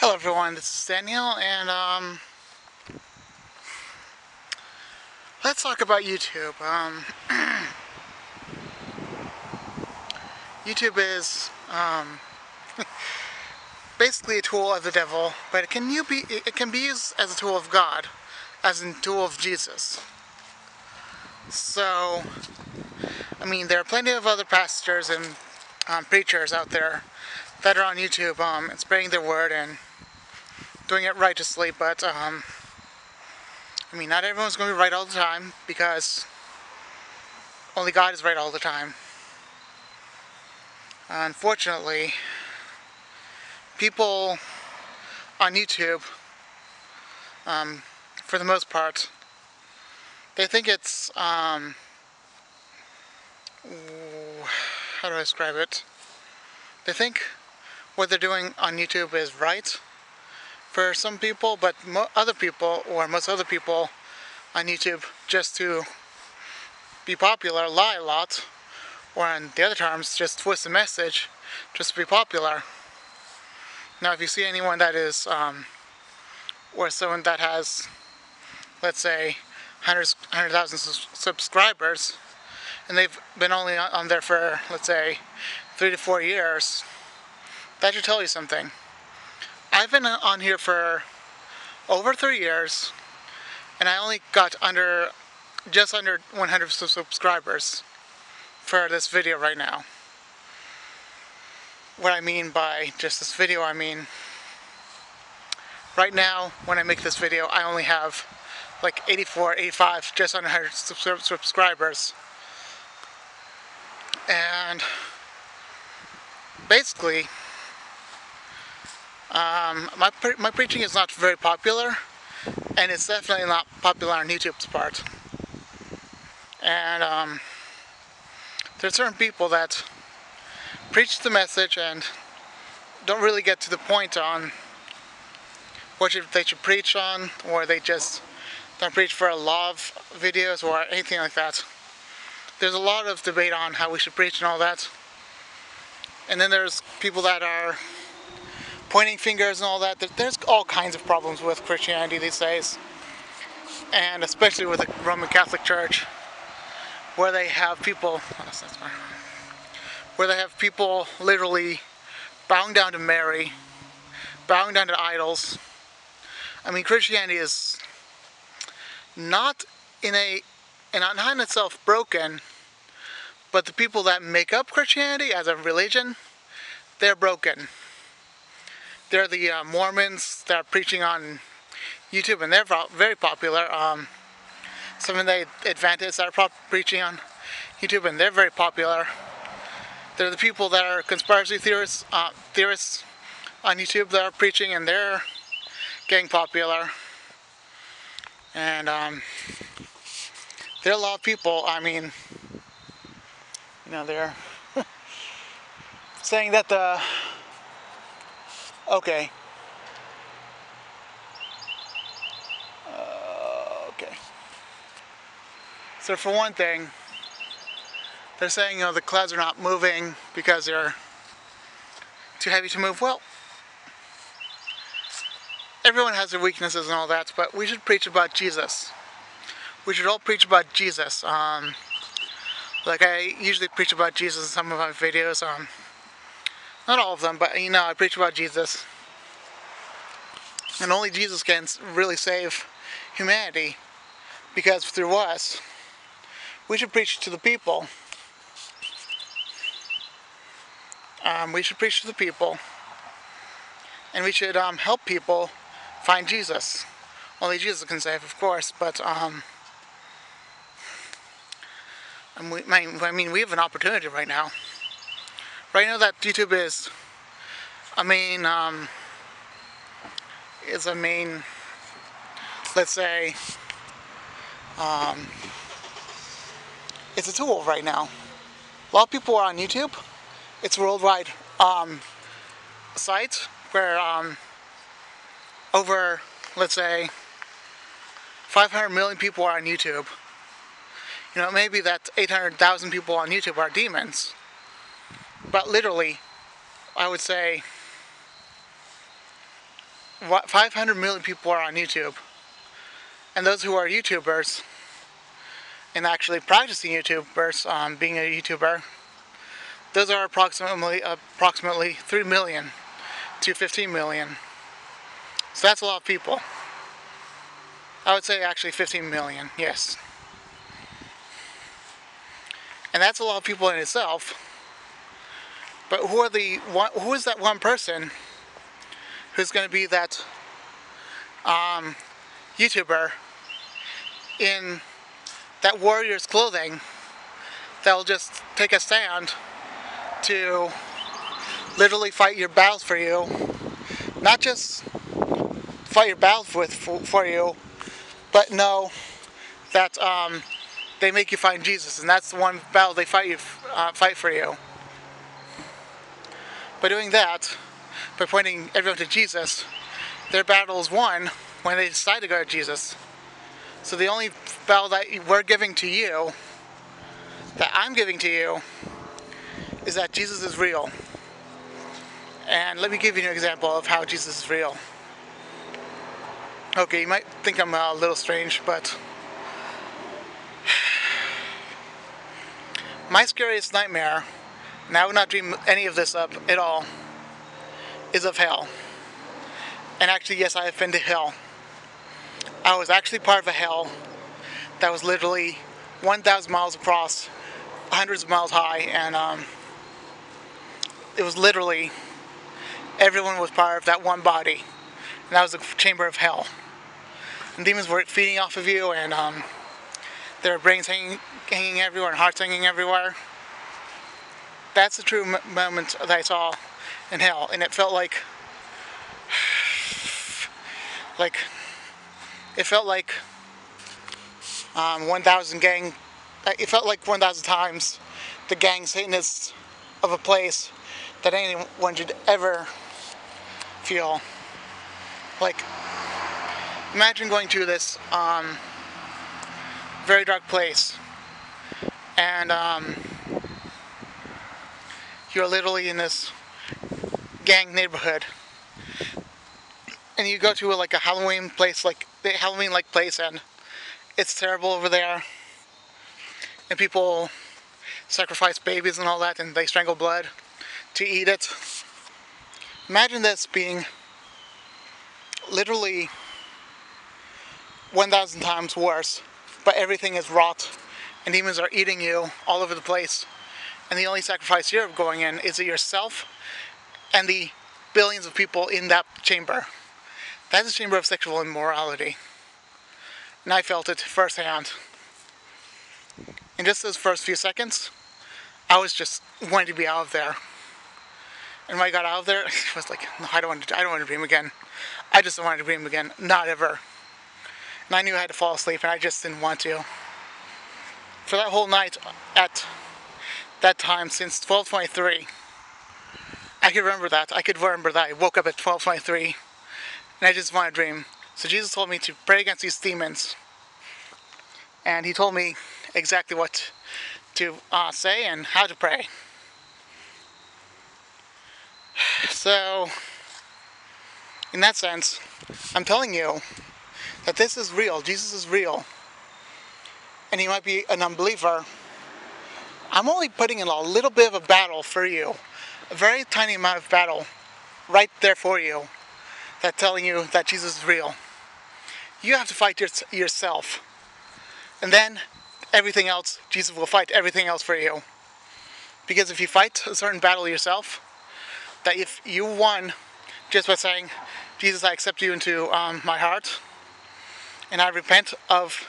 Hello everyone, this is Daniel, and let's talk about YouTube. YouTube is basically a tool of the devil, but it can be used as a tool of God, as a tool of Jesus. So, there are plenty of other pastors and preachers out there that are on YouTube, and spreading their word and doing it righteously, but not everyone's going to be right all the time, because only God is right all the time. Unfortunately, people on YouTube, for the most part, they think it's, how do I describe it? They think what they're doing on YouTube is right for some people, but most other people on YouTube, just to be popular, lie a lot, or in the other terms, just twist the message just to be popular. Now, if you see anyone that is, or someone that has, let's say, 100,000 subscribers, and they've been only on there for, let's say, 3 to 4 years, that should tell you something. I've been on here for over 3 years, and I only got just under 100 subscribers for this video right now. What I mean by just this video, right now, when I make this video, I only have like 84, 85, just under 100 subscribers. And basically, my preaching is not very popular, and it's definitely not popular on YouTube's part. And there's certain people that preach the message and don't really get to the point on what they should preach on, or they just don't preach for a lot of videos or anything like that. There's a lot of debate on how we should preach and all that. And then there's people that are pointing fingers and all that. There's all kinds of problems with Christianity these days, and especially with the Roman Catholic Church, where they have people, literally bowing down to Mary, bowing down to idols. Christianity is not in itself broken, but the people that make up Christianity as a religion, they're broken. They're the Mormons that are preaching on YouTube, and they're very popular. Seventh-day Adventists that are preaching on YouTube, and they're very popular. They're the people that are conspiracy theorists on YouTube that are preaching, and they're getting popular. And there are a lot of people, they're saying that okay. So for one thing, they're saying, the clouds are not moving because they're too heavy to move. Well, everyone has their weaknesses and all that, but we should preach about Jesus. We should all preach about Jesus. Like I usually preach about Jesus in some of my videos. Not all of them, but I preach about Jesus. And only Jesus can really save humanity, because through us, we should preach to the people. We should preach to the people, and we should help people find Jesus. Only Jesus can save, of course, but we have an opportunity right now. Right now that YouTube is let's say, it's a tool right now. A lot of people are on YouTube. It's a worldwide site where over, let's say, 500 million people are on YouTube. Maybe that 800,000 people on YouTube are demons. But literally, I would say 500 million people are on YouTube. And those who are YouTubers and actually practicing YouTubers, being a YouTuber, those are approximately 3 million to 15 million. So that's a lot of people. I would say actually 15 million, yes. And that's a lot of people in itself. But who is that one person who's going to be that YouTuber in that warrior's clothing that will just take a stand to literally fight your battles for you? Not just fight your battles for you, but know that they make you find Jesus, and that's the one battle they fight for you. By doing that, by pointing everyone to Jesus, their battle is won when they decide to go to Jesus. So the only battle that we're giving to you, that I'm giving to you, is that Jesus is real. And let me give you an example of how Jesus is real. Okay, you might think I'm a little strange, but my scariest nightmare, and I would not dream any of this up at all, is of hell. And actually, yes, I have been to hell. I was actually part of a hell that was literally 1,000 miles across, hundreds of miles high, and it was literally, everyone was part of that one body, and that was the chamber of hell. And demons were feeding off of you, and there were brains hanging everywhere, and hearts hanging everywhere. That's the true moment that I saw in hell, and it felt like it felt like 1,000 gang. It felt like 1,000 times the gang Satanists of a place that anyone should ever feel. Like, imagine going to this very dark place, and you're literally in this gang neighborhood, and you go to a Halloween place, like the Halloween-like place, and it's terrible over there, and people sacrifice babies and all that, and they strangle blood to eat it. Imagine this being literally 1,000 times worse, but everything is rot, and demons are eating you all over the place, and the only sacrifice you're going in is yourself and the billions of people in that chamber. That's a chamber of sexual immorality, and I felt it firsthand. In just those first few seconds, I was just wanting to be out of there. And when I got out of there, I was like, no, I don't want to dream again. I just don't want to dream again, not ever. And I knew I had to fall asleep, and I just didn't want to. For that whole night, at that time, since 12:23, I could remember that. I woke up at 12:23, and I just want to dream. So Jesus told me to pray against these demons, and he told me exactly what to say and how to pray. So, in that sense, I'm telling you that this is real. Jesus is real. And you might be an unbeliever. I'm only putting in a little bit of a battle for you. A very tiny amount of battle right there for you. That's telling you that Jesus is real. You have to fight yourself. And then everything else, Jesus will fight everything else for you. Because if you fight a certain battle yourself, that if you won just by saying, Jesus, I accept you into my heart, and I repent of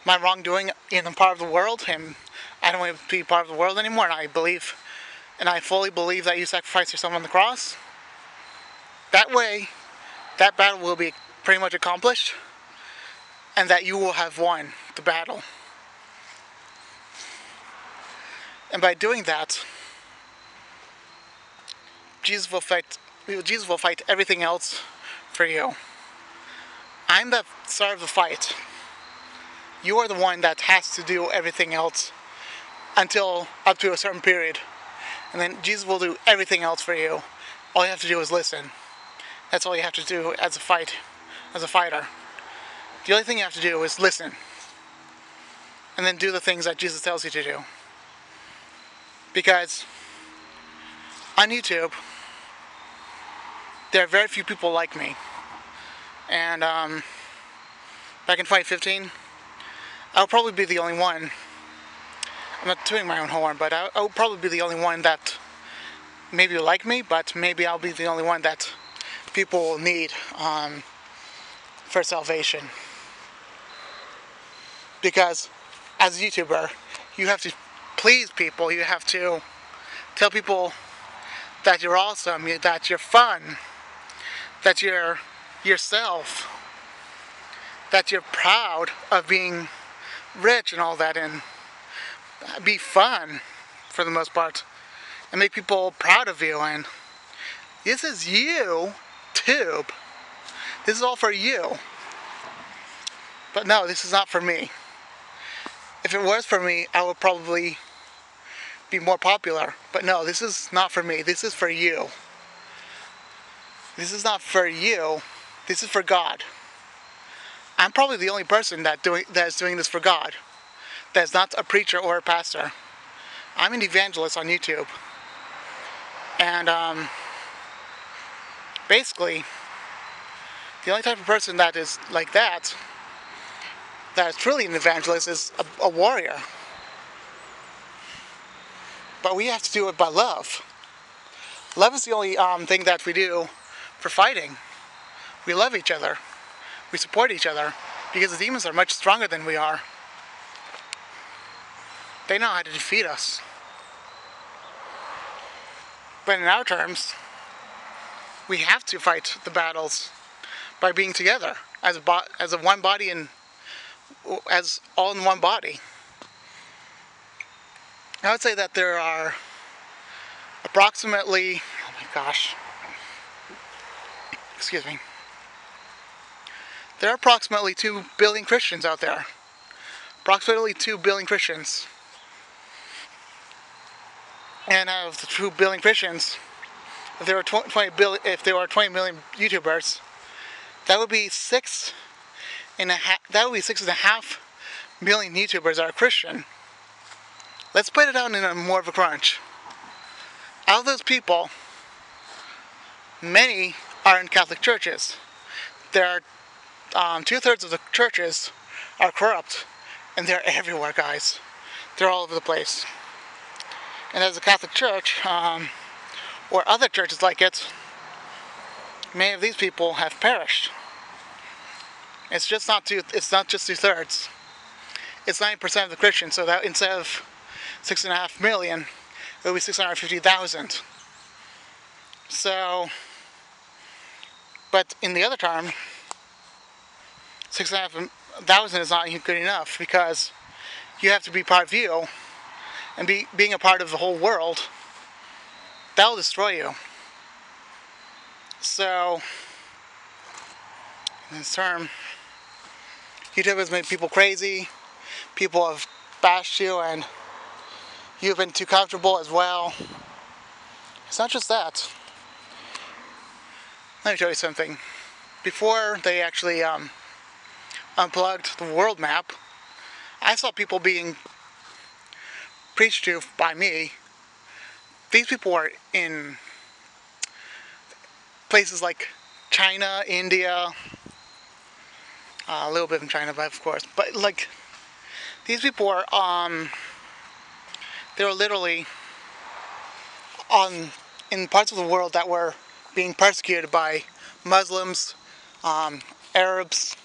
my wrongdoing in a part of the world, and I don't want to be part of the world anymore, and I fully believe that you sacrificed yourself on the cross, that way, that battle will be pretty much accomplished, and that you will have won the battle. And by doing that, Jesus will fight everything else for you. I'm the start of the fight. You are the one that has to do everything else until up to a certain period. And then Jesus will do everything else for you. All you have to do is listen. That's all you have to do as a fighter. The only thing you have to do is listen. And then do the things that Jesus tells you to do. Because on YouTube, there are very few people like me. And back in 2015, I'll probably be the only one. I'm not tooting my own horn, but I'll probably be the only one that maybe will like me, but maybe I'll be the only one that people will need for salvation. Because as a YouTuber, you have to please people. You have to tell people that you're awesome, that you're fun, that you're yourself, that you're proud of being rich and all that, and be fun for the most part, and make people proud of you. And this is you, Tube. This is all for you. But no, this is not for me. If it was for me, I would probably be more popular. But no, this is not for me. This is for you. This is not for you. This is for God. I'm probably the only person that is doing this for God. That's not a preacher or a pastor. I'm an evangelist on YouTube. And basically, the only type of person that is like that is truly an evangelist, is a warrior. But we have to do it by love. Love is the only thing that we do for fighting. We love each other. We support each other, because the demons are much stronger than we are. They know how to defeat us. But in our terms, we have to fight the battles by being together as a one body, and as all in one body. I would say that there are approximately, oh my gosh, excuse me. There are approximately 2 billion Christians out there. Approximately 2 billion Christians. And out of the 2 billion Christians, if there were 20 million YouTubers, that would be 6.5 million YouTubers are Christian. Let's put it out in a more of a crunch. Out of those people, many are in Catholic churches. There are 2/3 of the churches are corrupt, and they're everywhere, guys. They're all over the place. And as a Catholic church, or other churches like it, many of these people have perished. It's not just 2/3. It's 90% of the Christians. So that instead of 6.5 million, it would be 650,000. So, but in the other term, 6,500 is not good enough, because you have to be part of you, and being a part of the whole world, that will destroy you. So, in this term, YouTube has made people crazy. People have bashed you, and you've been too comfortable as well. It's not just that. Let me show you something. Before they actually unplugged the world map, I saw people being preached to by me. These people were in places like China, India, a little bit in China, but of course. But like, these people were they were literally in parts of the world that were being persecuted by Muslims, Arabs,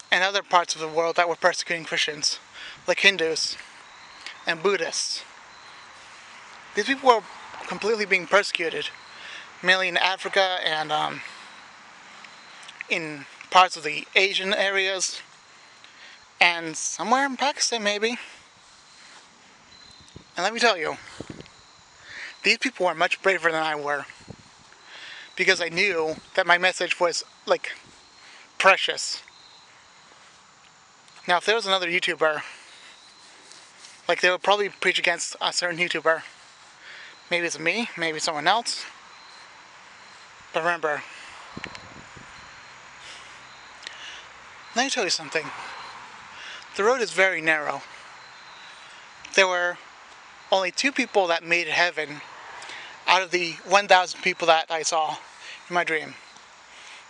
and other parts of the world that were persecuting Christians, like Hindus and Buddhists. These people were completely being persecuted, mainly in Africa and in parts of the Asian areas, and somewhere in Pakistan maybe. And let me tell you, these people were much braver than I were, because I knew that my message was, like, precious. Now, if there was another YouTuber, like, they would probably preach against a certain YouTuber. Maybe it's me, maybe someone else. But remember, let me tell you something. The road is very narrow. There were only 2 people that made it heaven out of the 1,000 people that I saw in my dream.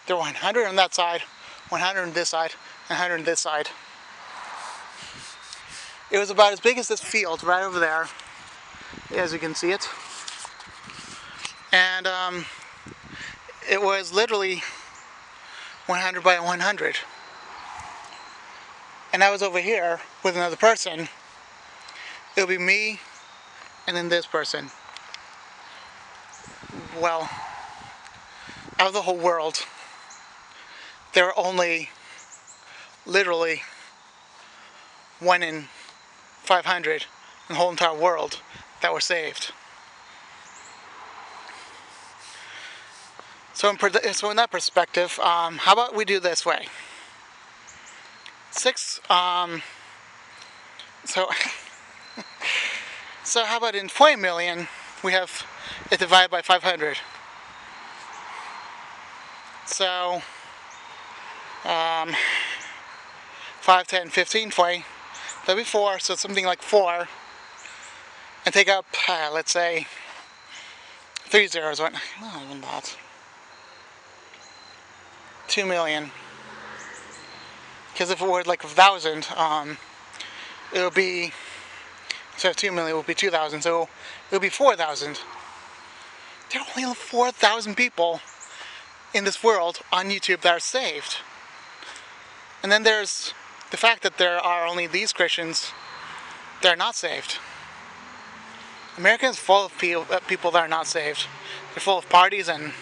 There were 100 on that side, 100 on this side, and 100 on this side. It was about as big as this field right over there, as you can see it. And it was literally 100 by 100. And I was over here with another person. It would be me and then this person. Well, out of the whole world, there were only literally 1 in 500 in the whole entire world that were saved. So in that perspective, how about we do this way? So how about in 20 million, we have it divided by 500. So 5, 10, 15, 20, that'll be 4, so something like 4. And take up, let's say, 3 zeros, not even that. 2 million. Because if it were like 1,000, it would be, instead of 2 million, it would be 2,000, so it would be 4,000. There are only 4,000 people in this world on YouTube that are saved. And then there's the fact that there are only these Christians that are not saved. America is full of people that are not saved. They're full of parties and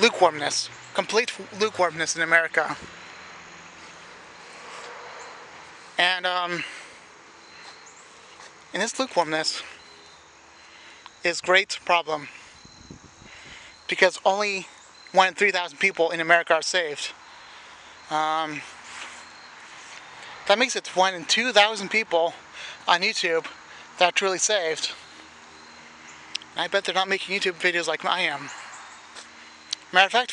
lukewarmness. Complete lukewarmness in America. And in this lukewarmness is a great problem. Because only 1 in 3,000 people in America are saved. That makes it 1 in 2,000 people on YouTube that are truly saved. And I bet they're not making YouTube videos like I am. Matter of fact,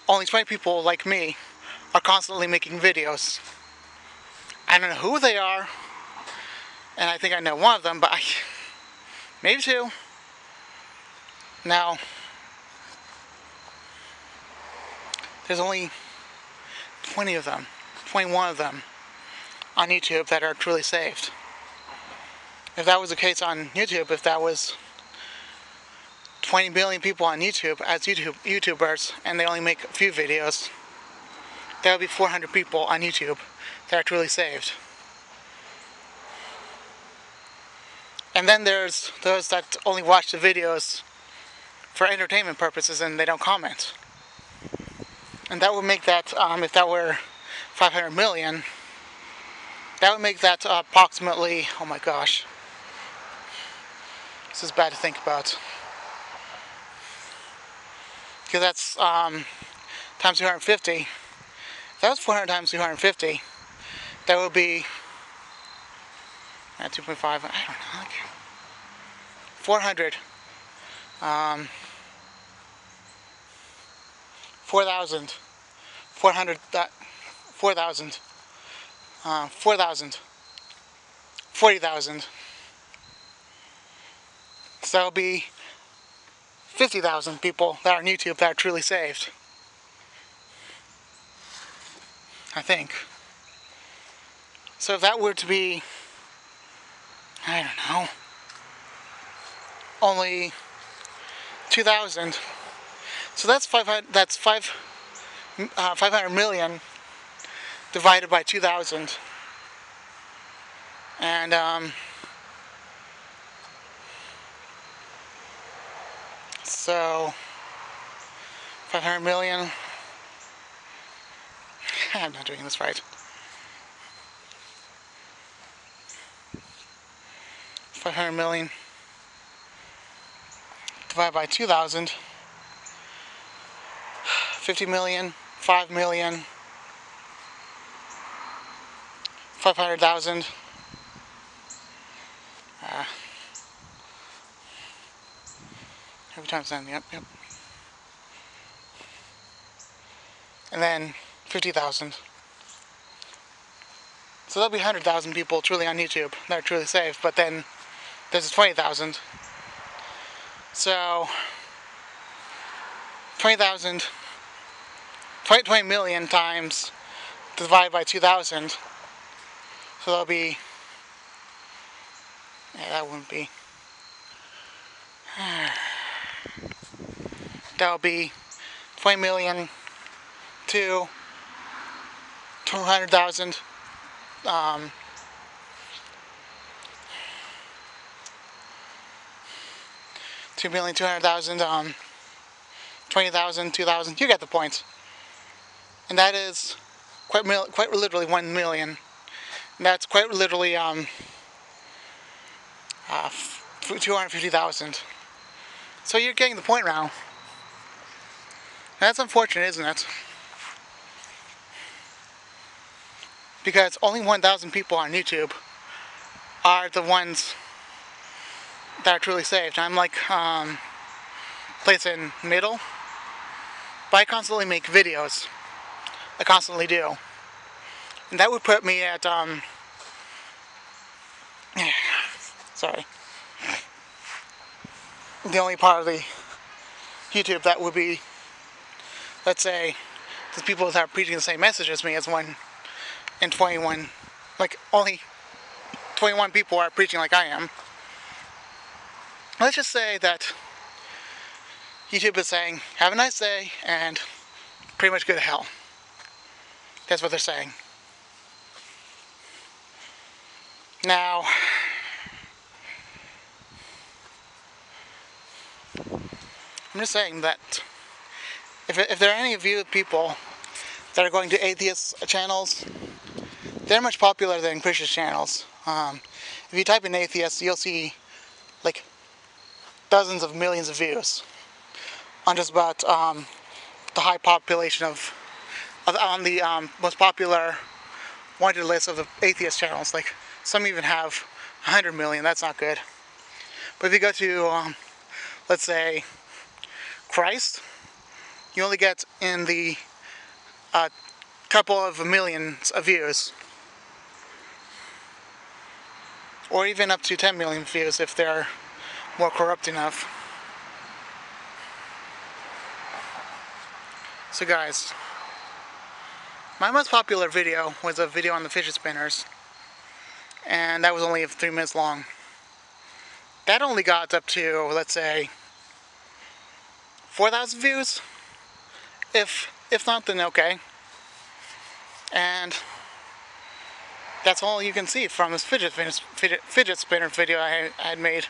only 20 people like me are constantly making videos. I don't know who they are, and I think I know one of them, but maybe 2. Now, there's only 20 of them, 21 of them on YouTube that are truly saved. If that was the case on YouTube, if that was 20 million people on YouTube as YouTubers, and they only make a few videos, that would be 400 people on YouTube that are truly saved. And then there's those that only watch the videos for entertainment purposes and they don't comment. And that would make that, if that were 500 million, that would make that approximately, oh my gosh, this is bad to think about. Because that's times 250. If that was 400 times 250, that would be 2.5, I don't know, like 400. 4,000. 400, 4,000. 4,000. 40,000. So that would be 50,000 people that are on YouTube that are truly saved. I think. So if that were to be, I don't know, only 2,000. So that's 500 million divided by 2,000. And so 500 million. I'm not doing this right. 500 million divided by 2,000. 50 million, 5 million, 500,000. Every time it's done, yep. and then 50,000. So there'll be 100,000 people truly on YouTube that are truly saved, but then there's 20,000. So 20,000, 20 million times divided by 2,000. So that'll be, yeah, that wouldn't be. That'll be 20 million to 200,000. 2,200,000, 20,000, 2,000. You get the point. And that is quite literally 1 million. And that's quite literally 250,000. So you're getting the point now. That's unfortunate, isn't it? Because only 1,000 people on YouTube are the ones that are truly saved. I'm like placed in middle, but I constantly make videos. I constantly do, and that would put me at sorry, the only part of the YouTube that would be, let's say, the people that are preaching the same message as me as 1 in 21, like only 21 people are preaching like I am. Let's just say that YouTube is saying, have a nice day, and pretty much go to hell. That's what they're saying. Now, I'm just saying that if there are any of you people that are going to atheist channels, they're much popular than Christian channels. If you type in atheist, you'll see like dozens of millions of views on just about the high population on the most popular wanted list of the atheist channels. Like some even have 100 million. That's not good. But if you go to let's say Christ, you only get in the couple of millions of views, or even up to 10 million views if they're more corrupt enough. So guys, my most popular video was a video on the fidget spinners, and that was only 3 minutes long. That only got up to, let's say, 4,000 views, if not, then okay. And that's all you can see from this fidget spinner video I had made.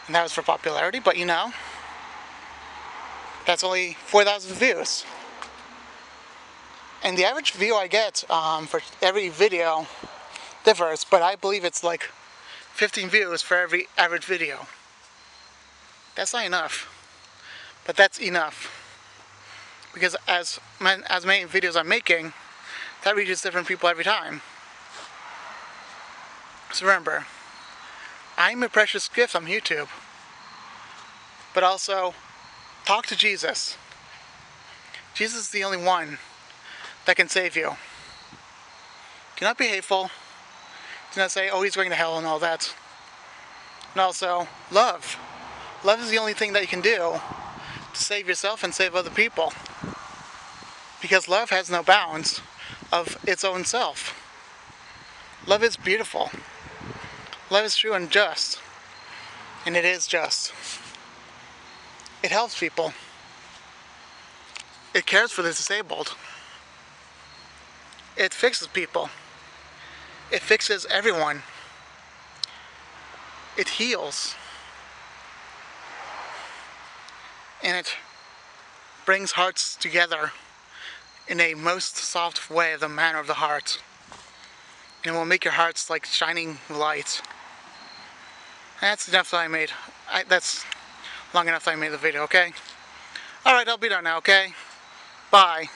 And that was for popularity, but you know, that's only 4,000 views. And the average view I get for every video differs, but I believe it's like 15 views for every average video. That's not enough, but that's enough. Because as many videos I'm making, that reaches different people every time. So remember, I'm a precious gift on YouTube. But also, talk to Jesus. Jesus is the only one that can save you. Do not be hateful. Do not say, oh, he's going to hell and all that. And also, love. Love is the only thing that you can do to save yourself and save other people. Because love has no bounds of its own self. Love is beautiful. Love is true and just. And it is just. It helps people. It cares for the disabled. It fixes people. It fixes everyone. It heals. And it brings hearts together in a most soft way, the manner of the heart. And it will make your hearts like shining light. That's enough that I made. That's long enough that I made the video, okay? Alright, I'll be done now, okay? Bye.